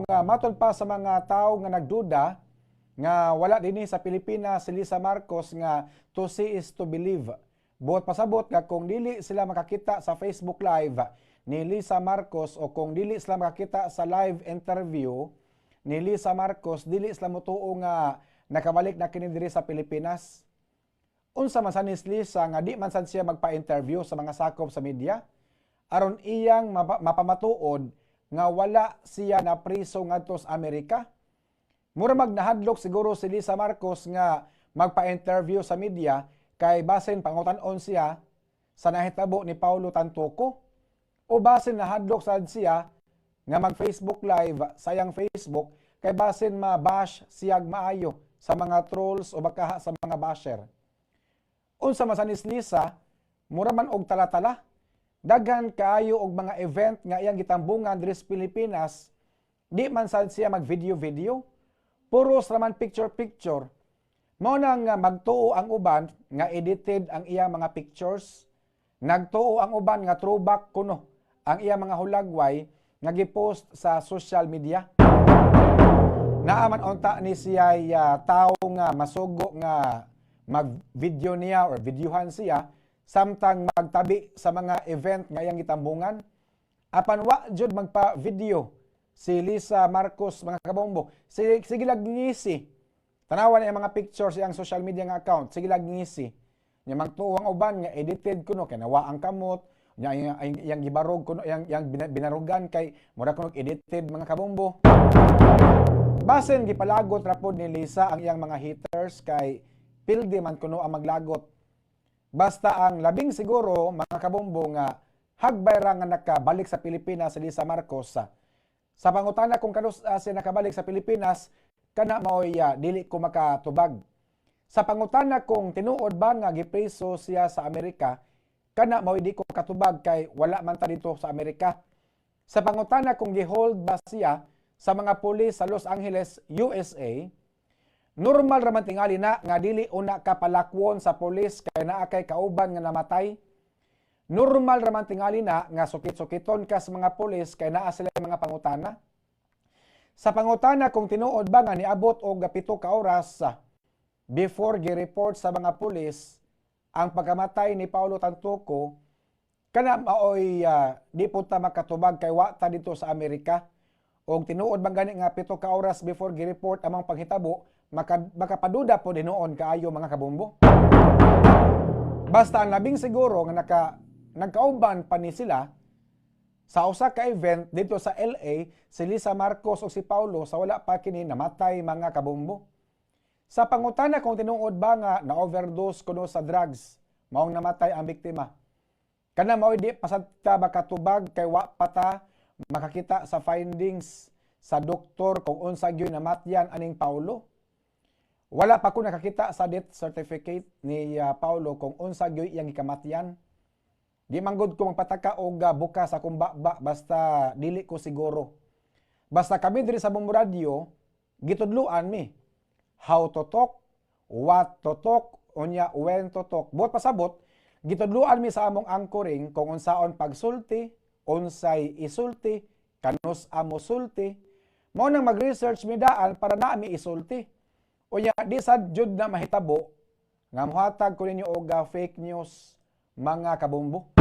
matod pa sa mga tao nga nagduda nga wala dinhi sa Pilipinas si Lisa Marcos nga to see is to believe. Buot pasabot nga kung dili sila makakita sa Facebook Live ni Lisa Marcos o kung dili sila makakita sa live interview ni Lisa Marcos, dili sila motuo nga nakabalik na kini diri sa Pilipinas. Unsa man sa ni Lisa nga di man sad siya magpa-interview sa mga sakop sa media aron iyang mapamatuod nga wala siya na priso ngadto sa Amerika. Mura magnahadlok siguro si Lisa Marcos nga magpa-interview sa media kay basin pangutan-on siya sa nahitabo ni Paulo Tantoco o basin nahadlok sad siya nga mag-Facebook Live sayang Facebook kay basin ma-bash siyag maayo sa mga trolls o baka sa mga basher. Unsa man sa ni Lisa, mura man og talatala. Daghan kaayo og mga event nga iyang gitambungan diri sa Pilipinas, di man sad siya mag-video-video, puros raman picture-picture. Mao nang magtuo ang uban nga edited ang iyang mga pictures, nagtuo ang uban nga throwback kuno ang iyang mga hulagway nga gipost sa social media. Naaman unta ni siya tao nga masugo nga mag-video niya or videohan siya samtang magtabi sa mga event nga iyang gitambungan. Apan wa jud magpa-video si Lisa Marcos mga kabombo. Sige lag ngisi. Tanawan niya mga pictures iyang social media nga account. Sige lag ngisi. Nya magtuo ang uban nga edited kuno kay nawa ang kamot. Nya iyang gibarog kuno iyang binarugan kay mura kuno edited mga kabombo. Basin gipalagot ra pod ni Lisa ang iyang mga haters kay pildi man kuno ang maglagot. Basta ang labing siguro, mga kabombo nga, hagbay ra nga nakabalik sa Pilipinas si Lisa Marcos. Sa pangutana kung kanus siya nakabalik sa Pilipinas, kana maoy dili ko makatubag. Sa pangutana kung tinuod ba nga gipreso siya sa Amerika, kana maoy di ko katubag kay wala man ta dito sa Amerika. Sa pangutana kung gihold ba siya sa mga pulis sa Los Angeles, USA, normal raman tingali na nga dili una ka palakwon sa pulis kay naa kay kauban nga namatay. Normal raman tingali na nga sukit-sukiton ka sa mga pulis kay naa sila mga pangutana. Sa pangutana kung tinuod ba nga niabot og 7 ka oras before gi-report sa mga pulis ang pagkamatay ni Paulo Tantoco, kana maoy di punta makatubag kay wa ta dito sa Amerika. Og tinuod ba gani nga 7 ka oras before gi-report amang panghitabo, makapaduda po din noon kaayo mga kabombo. Basta ang labing siguro nga nagkauban pa ni sila sa usa ka event dito sa LA, si Lisa Marcos o si Paulo sa wala pa kini namatay mga kabombo. Sa pangutana kung tinuod ba nga na-overdose kuno sa drugs, maong namatay ang biktima. Kana mao di pasagta makatubag kay wa pata makakita sa findings sa doktor kung unsa gyud namatyan aning Paulo. Wala pa ko nakakita sa death certificate ni Paulo kung unsa gyoy iyang gikamatyan. Di manggod ko magpataka og bukas akong baba basta dili ko siguro. Basta kami diri sa Bombo Radio gitudluan mi how to talk, what to talk, unya when to talk. Buot pasabot gitudluan mi sa among anchoring kung unsaon pagsulti, unsay isulti, kanus amo sulti. Mao nang mag-research mi daan para naa mi isulti. Unya, di sad jud na mahitabo nga mohatag ko ninyo og fake news mga kabombo.